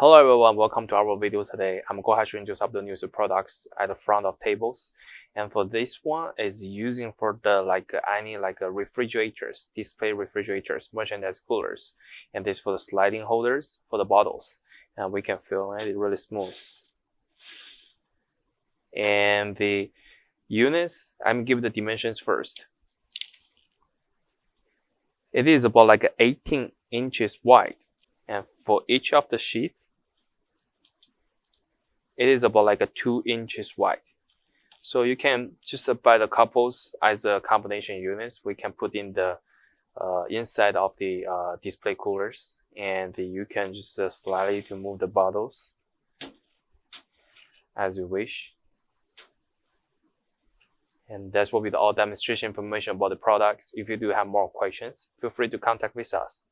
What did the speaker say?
Hello everyone, welcome to our video today. I'm going to introduce some of the new products at the front of tables. And for this one is using for the refrigerators, display refrigerators, merchandise coolers. And this for the sliding holders for the bottles. And we can feel it really smooth. And the units, I'm give the dimensions first. It is about like 18 inches wide. And for each of the sheets, it is about like 2 inches wide. So you can just buy the couples as a combination units. We can put in the inside of the display coolers, and you can just slightly to move the bottles as you wish. And that's what will be all demonstration information about the products. If you do have more questions, feel free to contact with us.